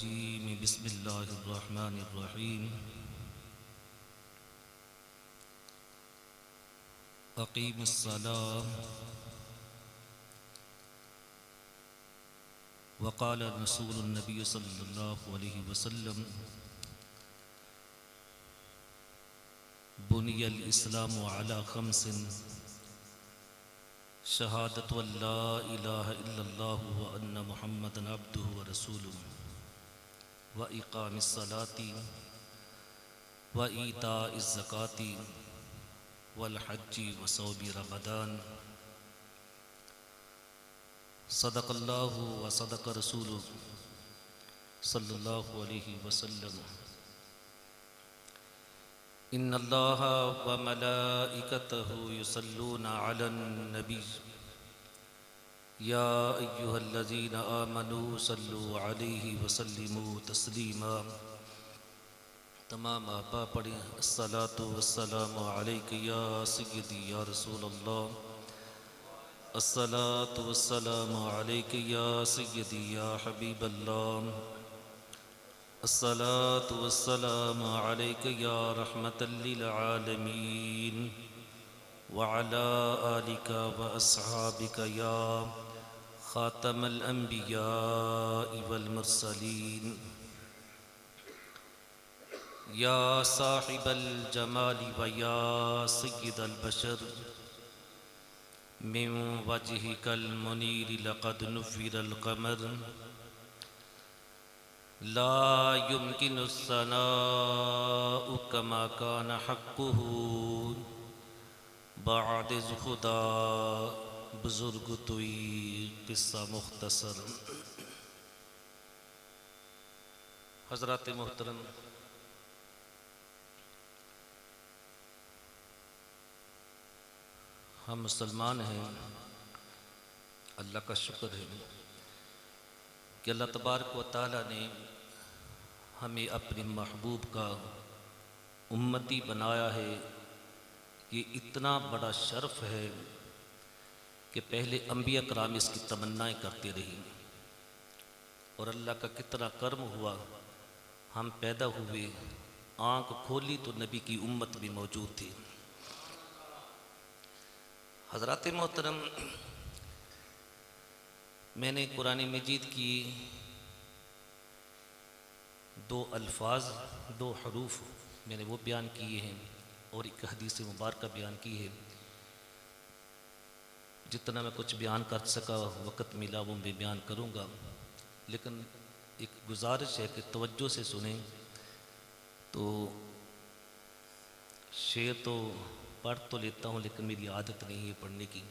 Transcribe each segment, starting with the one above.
الرجيم بسم الله الرحمن الرحيم أقيم الصلاة وقال رسول النبي صلى الله عليه وسلم بني الإسلام على خمس شهادة أن لا إله إلا الله وأن محمدا عبده ورسوله وإقام الصلاة وإيتاء الزكاة والحج وصوم رمضان صدق الله وصدق رسوله صلى الله عليه وسلم إن الله وملائكته يصلون على النبي يا أيها الذين آمنوا صلوا عليه وسلموا تسليما تمام آپا پڑھیں الصلاة والسلام عليك يا سيدي يا رسول الله الصلاة والسلام عليك يا سيدي يا حبيب الله الصلاة والسلام عليك يا رحمة للعالمين وعلى آلك وأصحابك يا خاتم الأنبياء والمرسلين يا صاحب الجمال ويا سيد البشر من وجهك المنير لقد نفر القمر لا يمكن الثناء كما كان حقه بعد خدا بزرگ توئی قصہ مختصر. حضرات محترم، ہم مسلمان ہیں. اللہ کا شکر ہے کہ اللہ تبارک و تعالیٰ نے ہمیں اپنے محبوب کا امتی بنایا ہے. یہ اتنا بڑا شرف ہے کہ پہلے انبیاء کرام اس کی تمنائیں کرتے رہی، اور اللہ کا کتنا کرم ہوا، ہم پیدا ہوئے، آنکھ کھولی تو نبی کی امت بھی موجود تھی. حضرات محترم، میں نے قرآن مجید کی دو الفاظ، دو حروف میں نے وہ بیان کیے ہیں اور ایک حدیث مبارکہ بیان کی ہے. جتنا میں کچھ بیان کر سکا وقت ملا وہ میں بیان کروں گا، لیکن ایک گزارش ہے کہ توجہ سے سنیں. تو شعر تو پڑھ تو لیتا ہوں لیکن میری عادت نہیں ہے پڑھنے کی.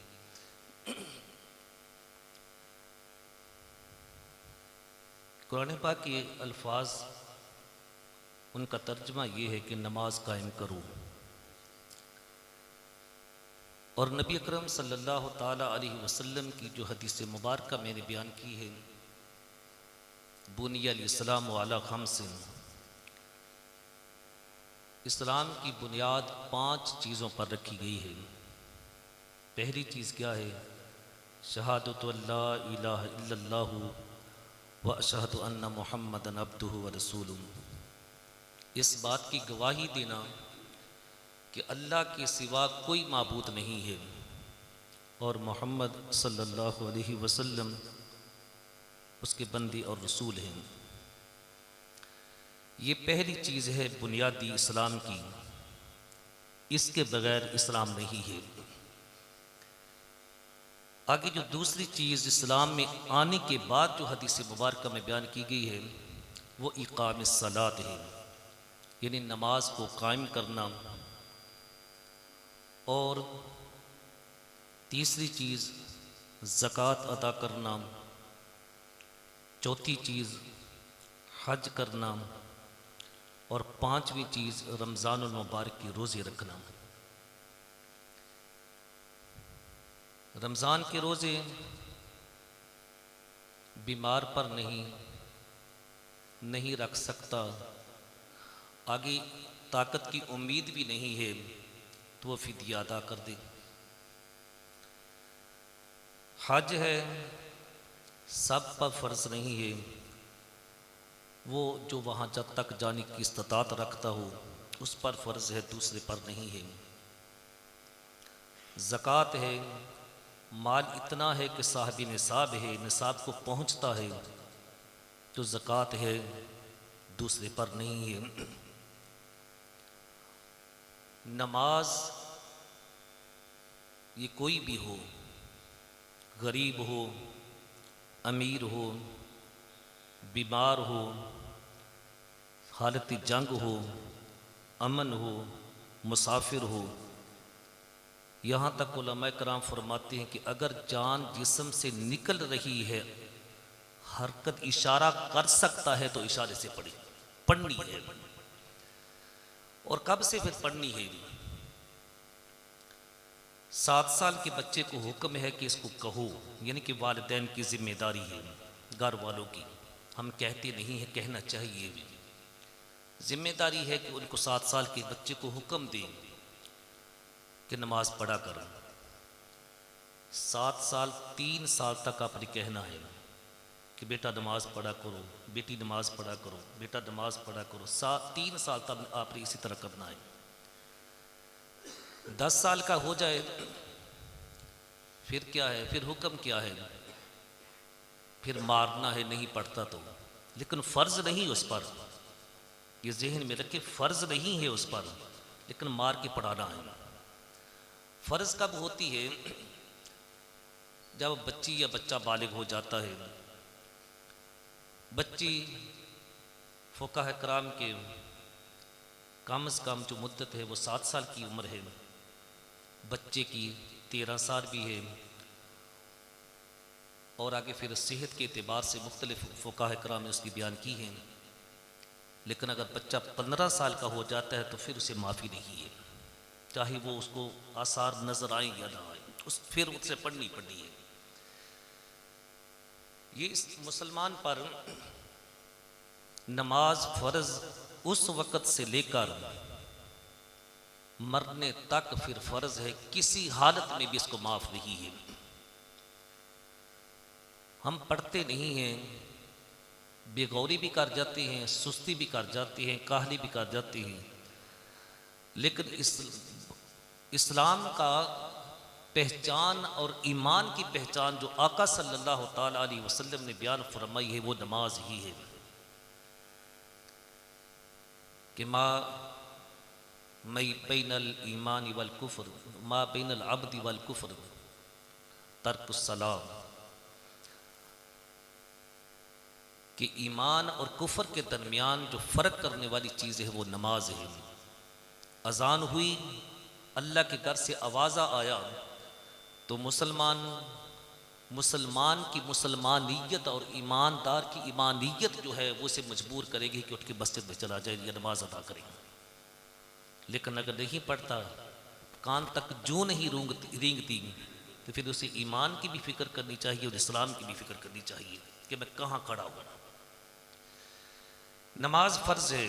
قرآن پاک کے الفاظ، ان کا ترجمہ یہ ہے کہ نماز قائم کرو. اور نبی اکرم صلی اللہ تعالیٰ علیہ وسلم کی جو حدیث مبارکہ میں نے بیان کی ہے، بنی الاسلام علی خمس، اسلام کی بنیاد 5 چیزوں پر رکھی گئی ہے. پہلی چیز کیا ہے؟ شہادت ان لا الہ الا اللہ واشہد ان محمدا عبدہ ورسولہ. اس بات کی گواہی دینا کہ اللہ کے سوا کوئی معبود نہیں ہے اور محمد صلی اللہ علیہ وسلم اس کے بندے اور رسول ہیں. یہ پہلی چیز ہے بنیادی اسلام کی، اس کے بغیر اسلام نہیں ہے. آگے جو دوسری چیز اسلام میں آنے کے بعد جو حدیث مبارکہ میں بیان کی گئی ہے وہ اقام الصلاۃ ہے، یعنی نماز کو قائم کرنا. اور تیسری چیز زکوٰۃ ادا کرنا. چوتھی چیز حج کرنا. اور 5ویں چیز رمضان المبارک کی روزے رکھنا. رمضان کے روزے بیمار پر نہیں رکھ سکتا، آگے طاقت کی امید بھی نہیں ہے تو وہ فدیہ ادا کر دے. حج ہے، سب پر فرض نہیں ہے، وہ جو وہاں جب تک جانے کی استطاعت رکھتا ہو اس پر فرض ہے، دوسرے پر نہیں ہے۔ زکوٰۃ ہے، مال اتنا ہے کہ صاحب نصاب ہے، نصاب کو پہنچتا ہے تو زکوٰۃ ہے، دوسرے پر نہیں ہے۔ نماز یہ کوئی بھی ہو، غریب ہو، امیر ہو، بیمار ہو، حالت جنگ ہو، امن ہو، مسافر ہو، یہاں تک علماء کرام فرماتے ہیں کہ اگر جان جسم سے نکل رہی ہے، حرکت اشارہ کر سکتا ہے تو اشارے سے پڑھنی ہے۔ اور کب سے پھر پڑھنی ہے؟ 7 سال کے بچے کو حکم ہے کہ اس کو کہو، یعنی کہ والدین کی ذمہ داری ہے، گھر والوں کی، ہم کہتے نہیں ہیں، کہنا چاہیے بھی۔ ذمہ داری ہے کہ ان کو 7 سال کے بچے کو حکم دیں کہ نماز پڑھا کرو۔ 7 سال 3 سال تک آپ نے کہنا ہے کہ بیٹا نماز پڑھا کرو، بیٹی نماز پڑھا کرو، بیٹا نماز پڑھا کرو، 3 سال تک آپ نے اسی طرح کرنا ہے۔ 10 سال کا ہو جائے پھر کیا ہے؟ پھر حکم کیا ہے؟ پھر مارنا ہے، نہیں پڑھتا تو، لیکن فرض نہیں اس پر، یہ ذہن میں رکھے، فرض نہیں ہے اس پر، لیکن مار کے پڑھانا ہے۔ فرض کب ہوتی ہے؟ جب بچی یا بچہ بالغ ہو جاتا ہے۔ بچی فقہاء کرام کے کم از کم جو مدت ہے وہ 7 سال کی عمر ہے، بچے کی 13 سال بھی ہے، اور آگے پھر صحت کے اعتبار سے مختلف فقہاء کرام نے اس کی بیان کی ہیں۔ لیکن اگر بچہ 15 سال کا ہو جاتا ہے تو پھر اسے معافی نہیں ہے، چاہے وہ اس کو آثار نظر آئیں یا نہ آئیں، پھر اس سے پڑھنی ہے۔ یہ اس مسلمان پر نماز فرض اس وقت سے لے کر مرنے تک پھر فرض ہے، کسی حالت میں بھی اس کو معاف نہیں ہے۔ ہم پڑھتے نہیں ہیں، بے غوری بھی کر جاتے ہیں، سستی بھی کر جاتے ہیں، کاہلی بھی کر جاتے ہیں، لیکن اسلام کا پہچان اور ایمان کی پہچان جو آقا صلی اللہ تعالیٰ علیہ وسلم نے بیان فرمائی ہے وہ نماز ہی ہے کہ ما بین الایمان والکفر، ما بین العبد والکفر ترک الصلاۃ، کہ ایمان اور کفر کے درمیان جو فرق کرنے والی چیز ہے وہ نماز ہے۔ اذان ہوئی، اللہ کے گھر سے آوازہ آیا تو مسلمان کی مسلمانیت اور ایماندار کی ایمانیت جو ہے وہ اسے مجبور کرے گی کہ اٹھ کے مسجد میں چلا جائے یا نماز ادا کرے گا۔ لیکن اگر نہیں پڑھتا، کان تک جو نہیں رینگتی، تو پھر اسے ایمان کی بھی فکر کرنی چاہیے اور اسلام کی بھی فکر کرنی چاہیے کہ میں کہاں کھڑا ہوں۔ نماز فرض ہے،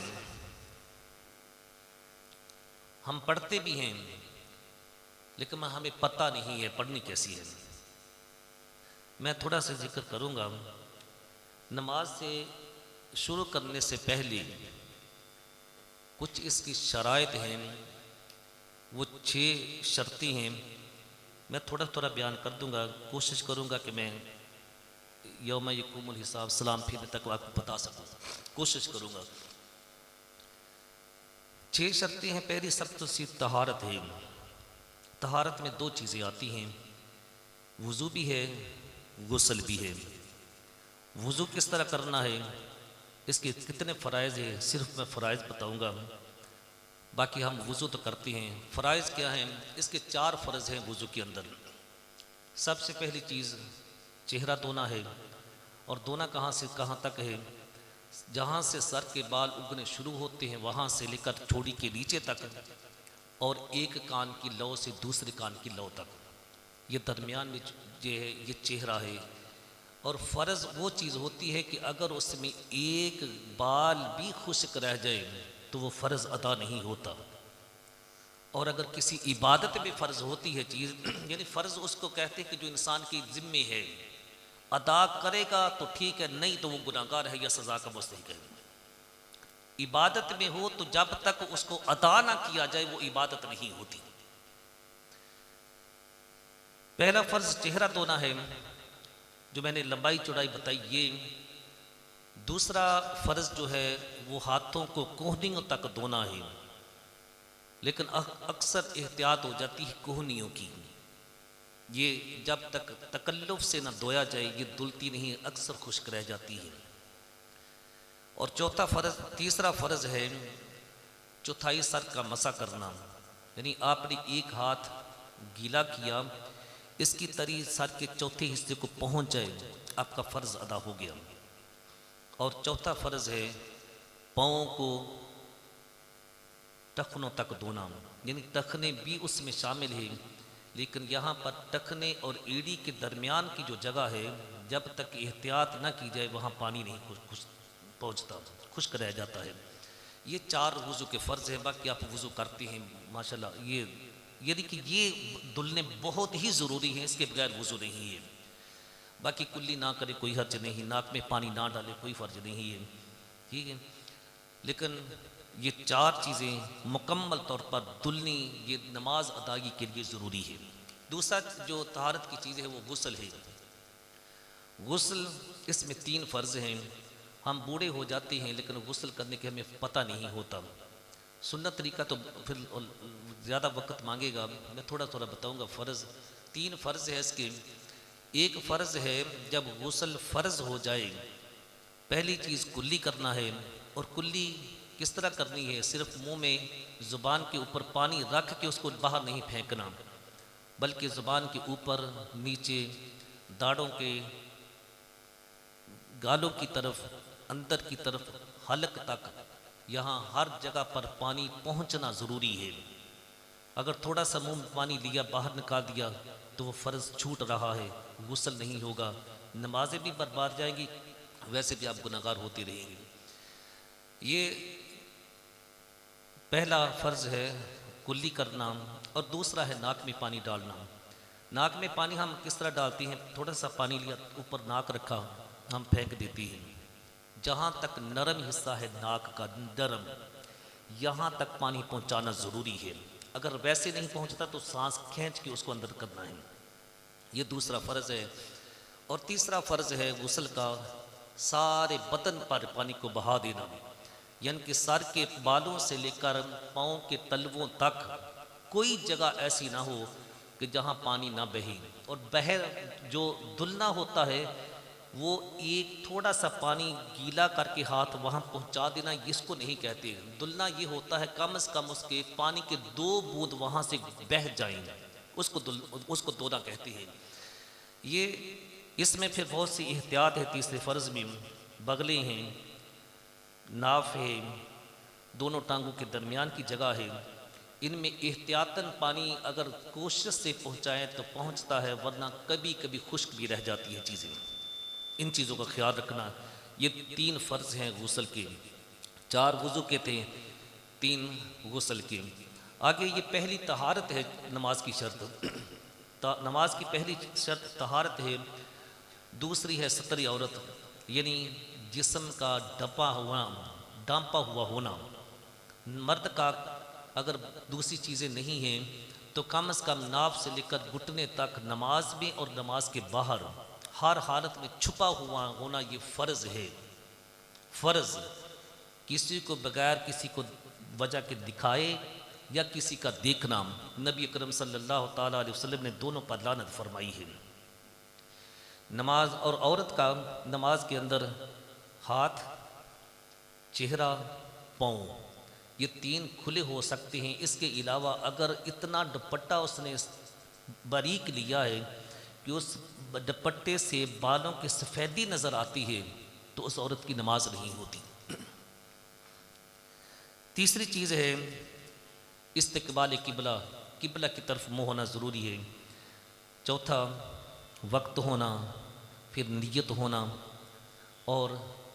ہم پڑھتے بھی ہیں لیکن ہمیں پتہ نہیں ہے پڑھنی کیسی ہے۔ میں تھوڑا سا ذکر کروں گا۔ نماز سے شروع کرنے سے پہلے کچھ اس کی شرائط ہیں، وہ 6 شرطیں ہیں، میں تھوڑا بیان کر دوں گا، کوشش کروں گا کہ میں یوم یقوم الحساب سلام پھرنے تک آپ کو بتا سکوں، کوشش کروں گا۔ 6 شرطیں ہیں۔ پہلی سب سے طہارت ہے۔ طہارت میں 2 چیزیں آتی ہیں، وضو بھی ہے، غسل بھی ہے۔ وضو کس طرح کرنا ہے، اس کے کتنے فرائض ہیں، صرف میں فرائض بتاؤں گا، باقی ہم وضو تو کرتے ہیں۔ فرائض کیا ہیں؟ اس کے 4 فرض ہیں وضو کے اندر۔ سب سے پہلی چیز چہرہ دھونا ہے، اور دھونا کہاں سے کہاں تک ہے؟ جہاں سے سر کے بال اگنے شروع ہوتے ہیں وہاں سے لے کر ٹھوڑی کے نیچے تک، اور ایک کان کی لو سے دوسرے کان کی لو تک، یہ درمیان میں جو ہے یہ چہرہ ہے۔ اور فرض وہ چیز ہوتی ہے کہ اگر اس میں ایک بال بھی خشک رہ جائے تو وہ فرض ادا نہیں ہوتا۔ اور اگر کسی عبادت میں فرض ہوتی ہے چیز، یعنی فرض اس کو کہتے ہیں کہ جو انسان کی ذمہ ہے، ادا کرے گا تو ٹھیک ہے، نہیں تو وہ گناہگار ہے یا سزا کا مستحق ہے۔ عبادت میں ہو تو جب تک اس کو ادا نہ کیا جائے وہ عبادت نہیں ہوتی۔ پہلا فرض چہرہ دھونا ہے جو میں نے لمبائی چوڑائی بتائی یہ۔ دوسرا فرض جو ہے وہ ہاتھوں کو کوہنیوں تک دھونا ہے، لیکن اکثر احتیاط ہو جاتی ہے کوہنیوں کی، یہ جب تک تکلف سے نہ دھویا جائے یہ دھلتی نہیں، اکثر خشک رہ جاتی ہے۔ اور تیسرا فرض ہے چوتھائی سر کا مسح کرنا، یعنی آپ نے ایک ہاتھ گیلا کیا، اس کی تری سر کے چوتھے حصے کو پہنچ جائے، آپ کا فرض ادا ہو گیا۔ اور چوتھا فرض ہے پاؤں کو ٹخنوں تک دھونا، یعنی ٹخنے بھی اس میں شامل ہیں، لیکن یہاں پر ٹخنے اور ایڑی کے درمیان کی جو جگہ ہے جب تک احتیاط نہ کی جائے وہاں پانی نہیں پہنچتا، خشک رہ جاتا ہے۔ یہ 4 وضو کے فرض ہیں، باقی آپ وضو کرتے ہیں ماشاءاللہ، یعنی کہ یہ دھلنے بہت ہی ضروری ہیں، اس کے بغیر وضو نہیں ہے۔ باقی کلی نہ کرے کوئی حرج نہیں، ناک میں پانی نہ ڈالے کوئی فرض نہیں ہے، ٹھیک ہے، لیکن یہ 4 چیزیں مکمل طور پر دھلنی یہ نماز ادائیگی کے لیے ضروری ہے۔ دوسرا جو طہارت کی چیز ہے وہ غسل ہے۔ غسل اس میں 3 فرض ہیں، ہم بوڑھے ہو جاتے ہیں لیکن غسل کرنے کے ہمیں پتہ نہیں ہوتا۔ سنت طریقہ تو پھر زیادہ وقت مانگے گا، میں تھوڑا بتاؤں گا۔ 3 فرض ہے اس کے۔ ایک فرض ہے جب غسل فرض ہو جائے پہلی چیز کلی کرنا ہے، اور کلی کس طرح کرنی ہے؟ صرف منہ میں زبان کے اوپر پانی رکھ کے اس کو باہر نہیں پھینکنا، بلکہ زبان کے اوپر، نیچے، داڑھوں کے، گالوں کی طرف، اندر کی طرف، حلق تک، یہاں ہر جگہ پر پانی پہنچنا ضروری ہے۔ اگر تھوڑا سا منہ میں پانی لیا باہر نکال دیا تو وہ فرض چھوٹ رہا ہے، غسل نہیں ہوگا، نمازیں بھی برباد جائیں گی، ویسے بھی آپ گناہگار ہوتے رہیں گے۔ یہ پہلا فرض ہے کلی کرنا، اور دوسرا ہے ناک میں پانی ڈالنا۔ ناک میں پانی ہم کس طرح ڈالتے ہیں؟ تھوڑا سا پانی لیا، اوپر ناک رکھا، ہم پھینک دیتے ہیں، جہاں تک نرم حصہ ہے ناک کا، نرم، یہاں تک پانی پہنچانا ضروری ہے۔ اگر ویسے نہیں پہنچتا تو سانس کھینچ کے اس کو اندر کرنا ہے، یہ دوسرا فرض ہے۔ اور تیسرا فرض ہے غسل کا سارے بدن پر پانی کو بہا دینا، یعنی کہ سر کے بالوں سے لے کر پاؤں کے تلووں تک کوئی جگہ ایسی نہ ہو کہ جہاں پانی نہ بہے۔ اور جو دھلنا ہوتا ہے وہ ایک تھوڑا سا پانی گیلا کر کے ہاتھ وہاں پہنچا دینا، اس کو نہیں کہتے۔ دھلنا یہ ہوتا ہے کم از کم اس کے پانی کے 2 بوند وہاں سے بہہ جائیں، اس کو دھونا کہتے ہیں۔ اس میں پھر بہت سی احتیاط ہے۔ تیسرے فرض میں بغلیں ہیں، ناف ہے، دونوں ٹانگوں کے درمیان کی جگہ ہے، ان میں احتیاطاً پانی اگر کوشش سے پہنچائیں تو پہنچتا ہے، ورنہ کبھی کبھی خشک بھی رہ جاتی ہے چیزیں، ان چیزوں کا خیال رکھنا۔ یہ 3 فرض ہیں غسل کے، 4 وضو کے تھے، 3 غسل کے۔ آگے یہ پہلی طہارت ہے نماز کی شرط، نماز کی پہلی شرط طہارت ہے، دوسری ہے ستر عورت، یعنی جسم کا ڈھانپا ہوا ہونا۔ مرد کا اگر دوسری چیزیں نہیں ہیں تو کم از کم ناف سے لے کر گھٹنے تک نماز میں اور نماز کے باہر ہر حالت میں چھپا ہوا ہونا یہ فرض ہے۔ فرض کسی کو بغیر کسی کو وجہ کے دکھائے یا کسی کا دیکھنا، نبی اکرم صلی اللہ تعالیٰ علیہ وسلم نے دونوں پر لعنت فرمائی ہے۔ نماز اور عورت کا نماز کے اندر ہاتھ، چہرہ، پاؤں، یہ 3 کھلے ہو سکتے ہیں۔ اس کے علاوہ اگر اتنا دوپٹہ اس نے باریک لیا ہے کہ اس دوپٹے سے بالوں کی سفیدی نظر آتی ہے تو اس عورت کی نماز نہیں ہوتی۔ تیسری چیز ہے استقبال قبلہ، قبلہ کی طرف منہ ہونا ضروری ہے۔ چوتھا وقت ہونا، پھر نیت ہونا، اور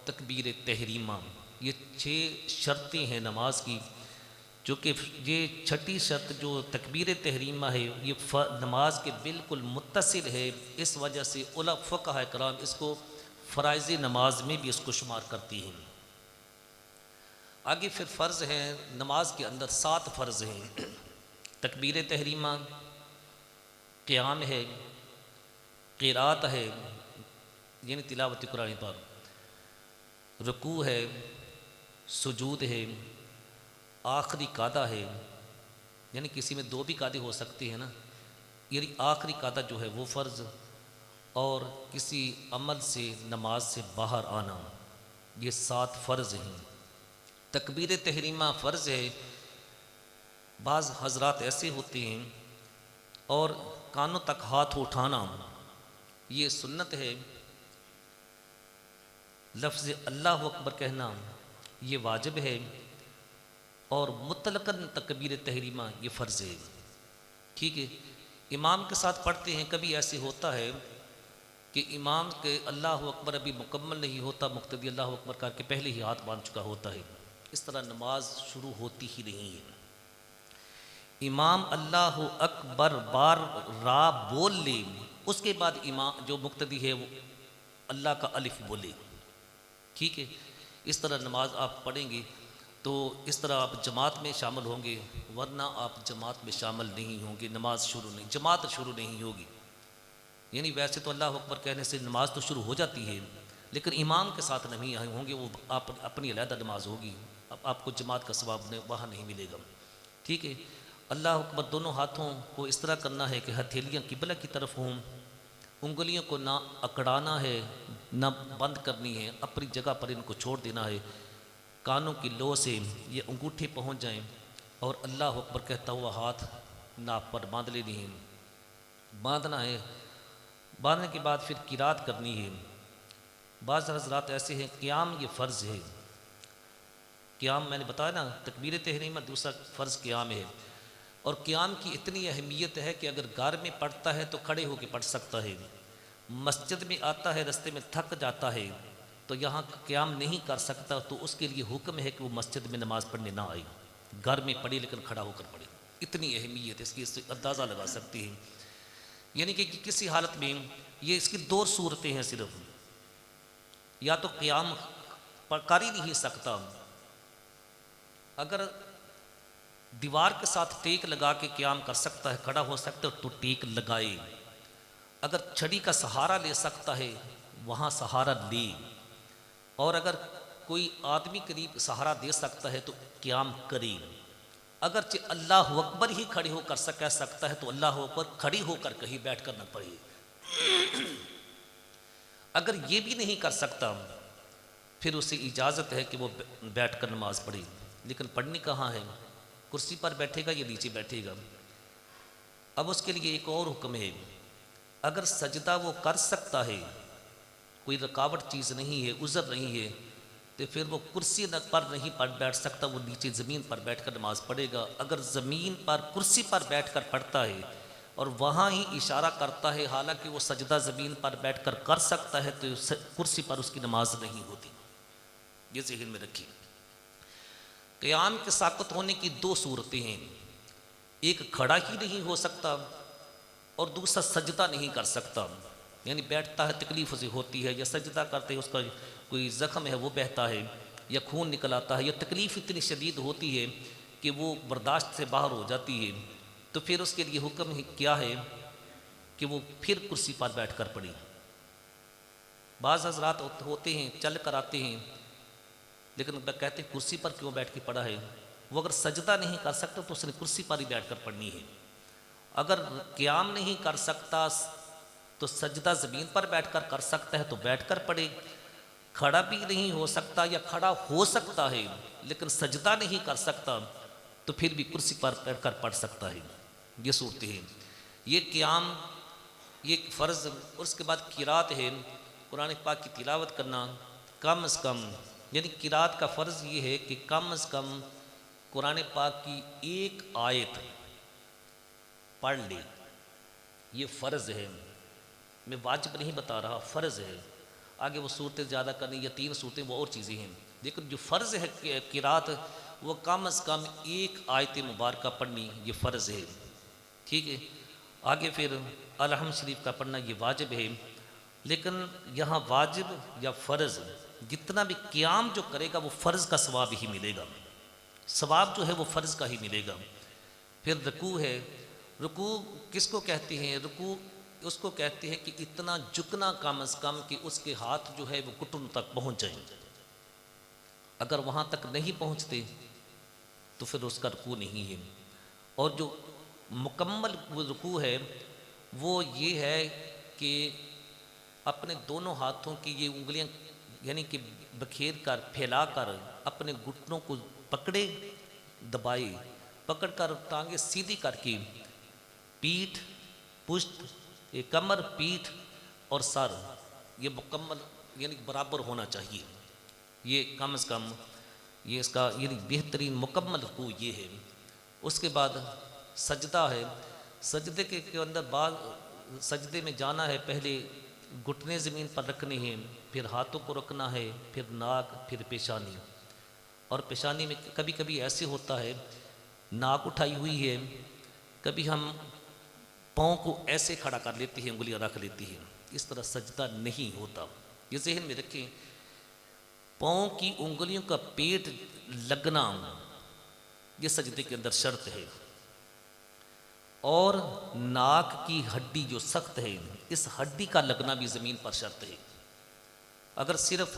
تکبیر تحریمہ، یہ 6 شرطیں ہیں نماز کی، جو کہ یہ 6ٹھی شرط جو تکبیر تحریمہ ہے یہ نماز کے بالکل متصل ہے، اس وجہ سے فقہاء کرام اس کو فرائض نماز میں بھی اس کو شمار کرتی ہیں۔ آگے پھر فرض ہیں نماز کے اندر 7 فرض ہیں۔ تکبیر تحریمہ، قیام ہے، قرات ہے یعنی تلاوت قرآن پاک، رکوع ہے، سجود ہے، آخری قعدہ ہے، یعنی کسی میں 2 بھی قعدے ہو سکتے ہیں نا، یعنی آخری قعدہ جو ہے وہ فرض، اور کسی عمل سے نماز سے باہر آنا، یہ 7 فرض ہیں۔ تکبیر تحریمہ فرض ہے۔ بعض حضرات ایسے ہوتے ہیں اور کانوں تک ہاتھ اٹھانا یہ سنت ہے، لفظ اللہ اکبر کہنا یہ واجب ہے، اور مطلقاً تکبیر تحریمہ یہ فرض ہے۔ ٹھیک ہے، امام کے ساتھ پڑھتے ہیں، کبھی ایسے ہوتا ہے کہ امام کے اللہ اکبر ابھی مکمل نہیں ہوتا، مقتدی اللہ اکبر کر کے پہلے ہی ہاتھ باندھ چکا ہوتا ہے، اس طرح نماز شروع ہوتی ہی نہیں ہے۔ امام اللہ اکبر بار را بول لے، اس کے بعد امام جو مقتدی ہے وہ اللہ کا الف بولے۔ ٹھیک ہے، اس طرح نماز آپ پڑھیں گے تو اس طرح آپ جماعت میں شامل ہوں گے، ورنہ آپ جماعت میں شامل نہیں ہوں گے، نماز شروع نہیں، جماعت شروع نہیں ہوگی۔ یعنی ویسے تو اللہ اکبر کہنے سے نماز تو شروع ہو جاتی ہے، لیکن امام کے ساتھ نہیں آئے ہوں گے، وہ آپ اپنی علیحدہ نماز ہوگی، اب آپ کو جماعت کا ثواب وہاں نہیں ملے گا۔ ٹھیک ہے، اللہ اکبر دونوں ہاتھوں کو اس طرح کرنا ہے کہ ہتھیلیاں قبلہ کی طرف ہوں، انگلیوں کو نہ اکڑانا ہے نہ بند کرنی ہے، اپنی جگہ پر ان کو چھوڑ دینا ہے، کانوں کی لو سے یہ انگوٹھے پہنچ جائیں، اور اللہ اکبر کہتا ہوا ہاتھ ناپ پر باندھ لینی ہے، باندھنا ہے۔ باندھنے کے بعد پھر قرات کرنی ہے۔ بعض حضرات ایسے ہیں قیام یہ فرض ہے، قیام میں نے بتایا نا، تکبیر تحریمہ دوسرا فرض قیام ہے، اور قیام کی اتنی اہمیت ہے کہ اگر گھر میں پڑھتا ہے تو کھڑے ہو کے پڑھ سکتا ہے، مسجد میں آتا ہے رستے میں تھک جاتا ہے تو یہاں قیام نہیں کر سکتا، تو اس کے لیے حکم ہے کہ وہ مسجد میں نماز پڑھنے نہ آئے، گھر میں پڑھے لیکن کھڑا ہو کر پڑھے۔ اتنی اہمیت اس کی، اس سے اندازہ لگا سکتے ہیں۔ یعنی کہ کسی حالت میں یہ اس کی 2 صورتیں ہیں صرف، یا تو قیام کر ہی نہیں سکتا، اگر دیوار کے ساتھ ٹیک لگا کے قیام کر سکتا ہے، کھڑا ہو سکتا ہے تو ٹیک لگائے، اگر چھڑی کا سہارا لے سکتا ہے وہاں سہارا لے، اور اگر کوئی آدمی قریب سہارا دے سکتا ہے تو قیام کرے، اگرچہ اللہ اکبر ہی کھڑے ہو کر سکتا ہے تو اللہ اکبر کھڑی ہو کر کہیں بیٹھ کر نہ پڑھے۔ اگر یہ بھی نہیں کر سکتا پھر اسے اجازت ہے کہ وہ بیٹھ کر نماز پڑھے، لیکن پڑھنی کہاں ہے، کرسی پر بیٹھے گا یا نیچے بیٹھے گا۔ اب اس کے لیے ایک اور حکم ہے، اگر سجدہ وہ کر سکتا ہے، کوئی رکاوٹ چیز نہیں ہے، عذر نہیں ہے، تو پھر وہ کرسی پر نہیں بیٹھ سکتا، وہ نیچے زمین پر بیٹھ کر نماز پڑھے گا۔ اگر زمین پر کرسی پر بیٹھ کر پڑھتا ہے اور وہاں ہی اشارہ کرتا ہے، حالانکہ وہ سجدہ زمین پر بیٹھ کر کر سکتا ہے، تو کرسی پر اس کی نماز نہیں ہوتی، یہ ذہن میں رکھیے۔ قیام کے ساقط ہونے کی 2 صورتیں ہیں، ایک کھڑا ہی نہیں ہو سکتا اور دوسرا سجدہ نہیں کر سکتا، یعنی بیٹھتا ہے تکلیف سے ہوتی ہے، یا سجدہ کرتے اس کا کوئی زخم ہے وہ بہتا ہے، یا خون نکل آتا ہے، یا تکلیف اتنی شدید ہوتی ہے کہ وہ برداشت سے باہر ہو جاتی ہے، تو پھر اس کے لیے حکم کیا ہے کہ وہ پھر کرسی پر بیٹھ کر پڑھے۔ بعض حضرات ہوتے ہیں چل کر آتے ہیں، لیکن کہتے ہیں کرسی پر کیوں بیٹھ کے پڑھا ہے، وہ اگر سجدہ نہیں کر سکتا تو اس نے کرسی پر ہی بیٹھ کر پڑھنی ہے۔ اگر قیام نہیں کر سکتا تو سجدہ زمین پر بیٹھ کر سکتا ہے تو بیٹھ کر پڑھے، کھڑا بھی نہیں ہو سکتا یا کھڑا ہو سکتا ہے لیکن سجدہ نہیں کر سکتا تو پھر بھی کرسی پر بیٹھ کر پڑھ سکتا ہے۔ یہ صورتیں ہیں، یہ قیام یہ فرض، اور اس کے بعد قرات ہے، قرآن پاک کی تلاوت کرنا کم از کم، یعنی قرات کا فرض یہ ہے کہ کم از کم قرآن پاک کی 1 آیت پڑھ لے، یہ فرض ہے، میں واجب نہیں بتا رہا، فرض ہے۔ آگے وہ صورتیں زیادہ کرنی یا 3 صورتیں وہ اور چیزیں ہیں، لیکن جو فرض ہے قرات وہ کم از کم 1 آیت مبارکہ پڑھنی یہ فرض ہے۔ ٹھیک ہے، آگے پھر الحمد شریف کا پڑھنا یہ واجب ہے، لیکن یہاں واجب یا فرض جتنا بھی قیام جو کرے گا وہ فرض کا ثواب ہی ملے گا، ثواب جو ہے وہ فرض کا ہی ملے گا۔ پھر رکوع ہے، رکوع کس کو کہتے ہیں؟ رکوع اس کو کہتے ہیں کہ اتنا جھکنا کم از کم کہ اس کے ہاتھ جو ہے وہ گھٹنوں تک پہنچ جائیں، اگر وہاں تک نہیں پہنچتے تو پھر اس کا رکوع نہیں ہے۔ اور جو مکمل وہ رکوع ہے وہ یہ ہے کہ اپنے دونوں ہاتھوں کی یہ انگلیاں یعنی کہ بکھیر کر پھیلا کر اپنے گھٹنوں کو پکڑے، دبائے، پکڑ کر ٹانگیں سیدھی کر کے پیٹھ، پشت، کمر، پیٹھ اور سر یہ مکمل یعنی برابر ہونا چاہیے، یہ کم از کم یہ اس کا یعنی بہترین مکمل رکوع یہ ہے۔ اس کے بعد سجدہ ہے، سجدے کے اندر بعد سجدے میں جانا ہے، پہلے گھٹنے زمین پر رکھنے ہیں، پھر ہاتھوں کو رکھنا ہے، پھر ناک، پھر پیشانی۔ اور پیشانی میں کبھی کبھی ایسے ہوتا ہے ناک اٹھائی ہوئی ہے، کبھی ہم پاؤں کو ایسے کھڑا کر لیتے ہیں، انگلیاں رکھ لیتی ہیں، اس طرح سجدہ نہیں ہوتا، یہ ذہن میں رکھیں۔ پاؤں کی انگلیوں کا پیٹ لگنا یہ سجدے کے اندر شرط ہے، اور ناک کی ہڈی جو سخت ہے اس ہڈی کا لگنا بھی زمین پر شرط ہے۔ اگر صرف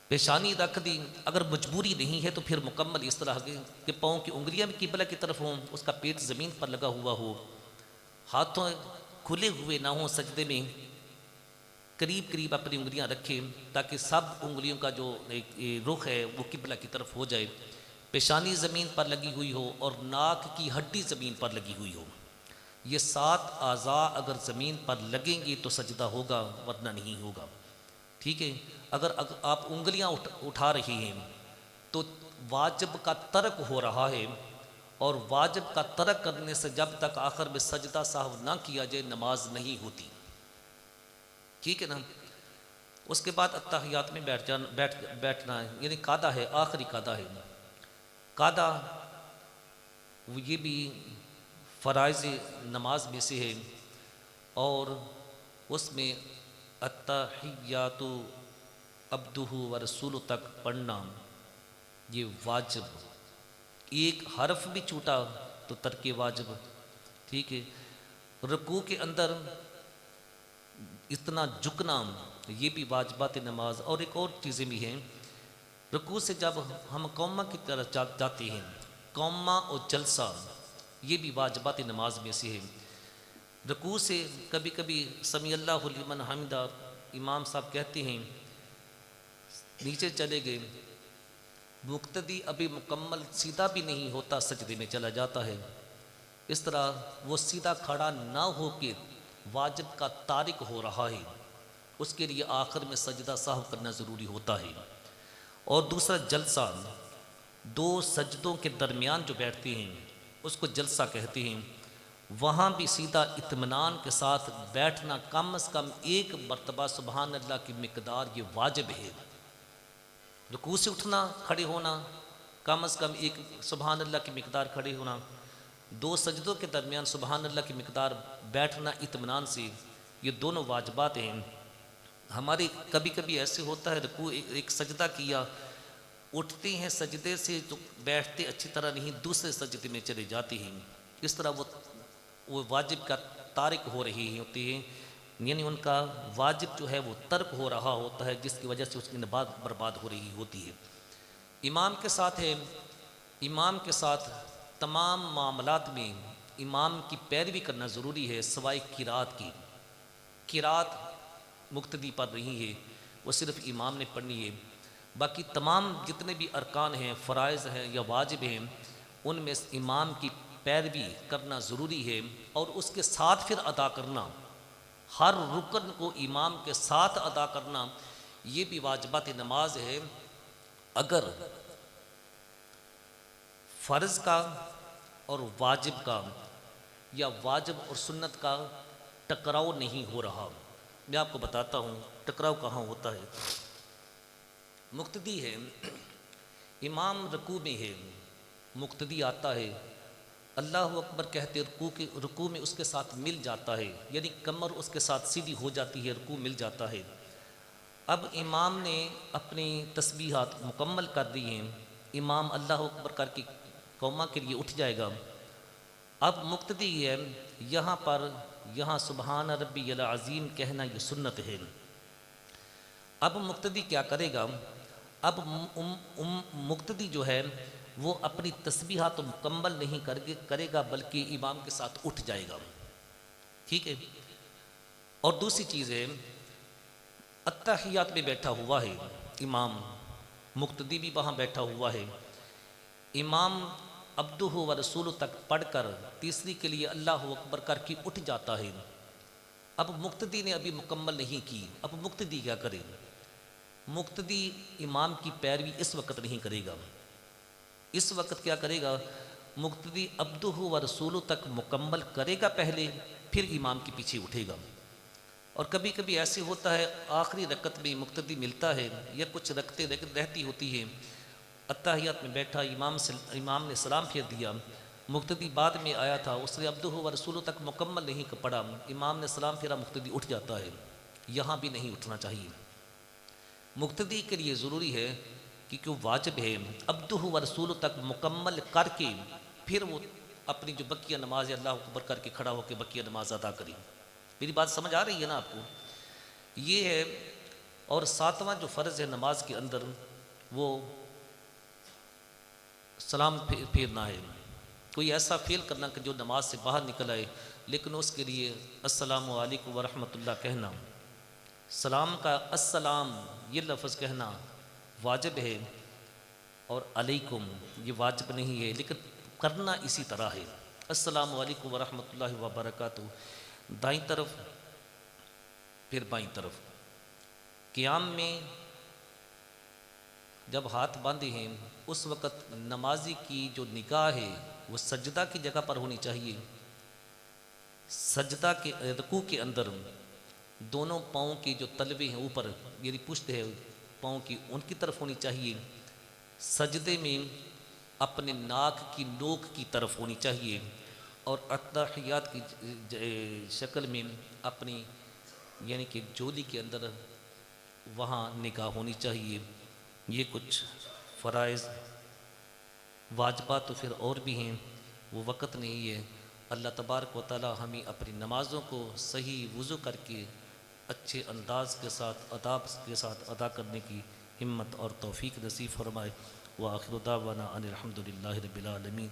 پیشانی رکھ دی، اگر مجبوری نہیں ہے تو پھر مکمل اس طرح کہ پاؤں کی انگلیاں بھی قبلہ کی طرف ہوں، اس کا پیٹ زمین پر لگا ہوا ہو، ہاتھوں کھلے ہوئے نہ ہوں، سجدے میں قریب قریب اپنی انگلیاں رکھیں تاکہ سب انگلیوں کا جو رخ ہے وہ قبلہ کی طرف ہو جائے، پیشانی زمین پر لگی ہوئی ہو اور ناک کی ہڈی زمین پر لگی ہوئی ہو۔ یہ 7 اعضاء اگر زمین پر لگیں گے تو سجدہ ہوگا ورنہ نہیں ہوگا، ٹھیک ہے۔ اگر آپ انگلیاں اٹھا رہی ہیں تو واجب کا ترک ہو رہا ہے، اور واجب کا ترک کرنے سے جب تک آخر میں سجدہ سہو نہ کیا جائے نماز نہیں ہوتی، ٹھیک ہے نا۔ اس کے بعد اتحیات میں بیٹھنا ہے، یعنی قعدہ ہے، آخری قعدہ ہے۔ قعدہ یہ بھی فرائض نماز میں سے ہے، اور اس میں التحیات عبدہ و رسول تک پڑھنا یہ واجب، ایک حرف بھی چھوٹا تو ترک واجب، ٹھیک ہے۔ رکوع کے اندر اتنا جھکنا یہ بھی واجبات نماز۔ اور ایک اور چیزیں بھی ہیں، رکوع سے جب ہم قومہ کی طرف جاتے ہیں، قومہ اور جلسہ یہ بھی واجبات نماز میں سے ہے۔ رکوع سے کبھی کبھی سمیع اللہ لمن حمدہ امام صاحب کہتے ہیں، نیچے چلے گئے، مقتدی ابھی مکمل سیدھا بھی نہیں ہوتا سجدے میں چلا جاتا ہے، اس طرح وہ سیدھا کھڑا نہ ہو کے واجب کا تارک ہو رہا ہے، اس کے لیے آخر میں سجدہ سہو کرنا ضروری ہوتا ہے۔ اور دوسرا جلسہ، 2 سجدوں کے درمیان جو بیٹھتے ہیں اس کو جلسہ کہتے ہیں، وہاں بھی سیدھا اطمینان کے ساتھ بیٹھنا، کم از کم 1 مرتبہ سبحان اللہ کی مقدار یہ واجب ہے۔ رکوع سے اٹھنا، کھڑے ہونا، کم از کم 1 سبحان اللہ کی مقدار کھڑے ہونا، 2 سجدوں کے درمیان سبحان اللہ کی مقدار بیٹھنا اطمینان سے، یہ دونوں واجبات ہیں۔ ہمارے کبھی کبھی ایسے ہوتا ہے رکوع ایک سجدہ کیا، اٹھتے ہیں سجدے سے تو بیٹھتے اچھی طرح نہیں، دوسرے سجدے میں چلے جاتے ہیں، اس طرح وہ واجب کا تارک ہو رہی ہوتی ہیں، یعنی ان کا واجب جو ہے وہ ترک ہو رہا ہوتا ہے، جس کی وجہ سے اس کی نماز برباد ہو رہی ہوتی ہے۔ امام کے ساتھ ہے، امام کے ساتھ تمام معاملات میں امام کی پیروی کرنا ضروری ہے، سوائے قرات کی۔ قرات مقتدی پڑھ رہی ہے، وہ صرف امام نے پڑھنی ہے، باقی تمام جتنے بھی ارکان ہیں، فرائض ہیں یا واجب ہیں، ان میں امام کی پیروی کرنا ضروری ہے، اور اس کے ساتھ پھر ادا کرنا، ہر رکن کو امام کے ساتھ ادا کرنا یہ بھی واجبات نماز ہے۔ اگر فرض کا اور واجب کا یا واجب اور سنت کا ٹکراؤ نہیں ہو رہا، میں آپ کو بتاتا ہوں ٹکراؤ کہاں ہوتا ہے۔ مقتدی ہے، امام رکوع میں ہے، مقتدی آتا ہے، اللہ اکبر کہتے رکوع میں اس کے ساتھ مل جاتا ہے، یعنی کمر اس کے ساتھ سیدھی ہو جاتی ہے، رکوع مل جاتا ہے، اب امام نے اپنی تسبیحات مکمل کر دی ہیں، امام اللہ اکبر کر کے قوما کے لیے اٹھ جائے گا۔ اب مقتدی ہے، یہاں سبحان ربی العظیم کہنا یہ سنت ہے۔ اب مقتدی کیا کرے گا؟ اب مقتدی جو ہے وہ اپنی تسبیحات مکمل نہیں کرے گا بلکہ امام کے ساتھ اٹھ جائے گا، ٹھیک ہے۔ اور دوسری چیز ہے، اتحیات میں بیٹھا ہوا ہے امام، مقتدی بھی وہاں بیٹھا ہوا ہے، امام عبدہ و رسول تک پڑھ کر تیسری کے لیے اللہ اکبر کر کے اٹھ جاتا ہے۔ اب مقتدی نے ابھی مکمل نہیں کی، اب مقتدی کیا کرے؟ مقتدی امام کی پیروی اس وقت نہیں کرے گا، اس وقت کیا کرے گا؟ مقتدی عبدہ و رسول تک مکمل کرے گا پہلے، پھر امام کے پیچھے اٹھے گا۔ اور کبھی کبھی ایسے ہوتا ہے آخری رکعت میں مقتدی ملتا ہے یا کچھ رکعتیں رہتی ہوتی ہیں، اتحیات میں بیٹھا، امام نے سلام پھیر دیا، مقتدی بعد میں آیا تھا، اس نے عبدہ و رسول تک مکمل نہیں پڑھا، امام نے سلام پھیرا، مقتدی اٹھ جاتا ہے، یہاں بھی نہیں اٹھنا چاہیے۔ مقتدی کے لیے ضروری ہے کہ واجب ہے عبدہ و رسول تک مکمل کر کے پھر وہ اپنی جو بقیہ نماز ہے اللہ اکبر کر کے کھڑا ہو کے بقیہ نماز ادا کرے۔ میری بات سمجھ آ رہی ہے نا آپ کو؟ یہ ہے۔ اور ساتواں جو فرض ہے نماز کے اندر وہ سلام پھیرنا ہے، کوئی ایسا فعل کرنا کہ جو نماز سے باہر نکل آئے، لیکن اس کے لیے السلام علیکم ورحمۃ اللہ کہنا، سلام کا السلام یہ لفظ کہنا واجب ہے، اور علیکم یہ واجب نہیں ہے لیکن کرنا اسی طرح ہے۔ السلام علیکم ورحمۃ اللہ وبرکاتہ، دائیں طرف پھر بائیں طرف۔ قیام میں جب ہاتھ باندھے ہیں اس وقت نمازی کی جو نگاہ ہے وہ سجدہ کی جگہ پر ہونی چاہیے، سجدہ کے رکوع کے اندر دونوں پاؤں کی جو تلوے ہیں اوپر یعنی پشت ہے پاؤں کی ان کی طرف ہونی چاہیے، سجدے میں اپنے ناک کی نوک کی طرف ہونی چاہیے، اور اتحیات کی شکل میں اپنی یعنی کہ جولی کے اندر وہاں نگاہ ہونی چاہیے۔ یہ کچھ فرائض، واجبات تو پھر اور بھی ہیں، وہ وقت نہیں ہے۔ اللہ تبارک و تعالی ہمیں اپنی نمازوں کو صحیح وضو کر کے اچھے انداز کے ساتھ آداب کے ساتھ ادا کرنے کی ہمت اور توفیق نصیب فرمائے۔ وآخر دعوانا ان الحمد للہ رب العالمین۔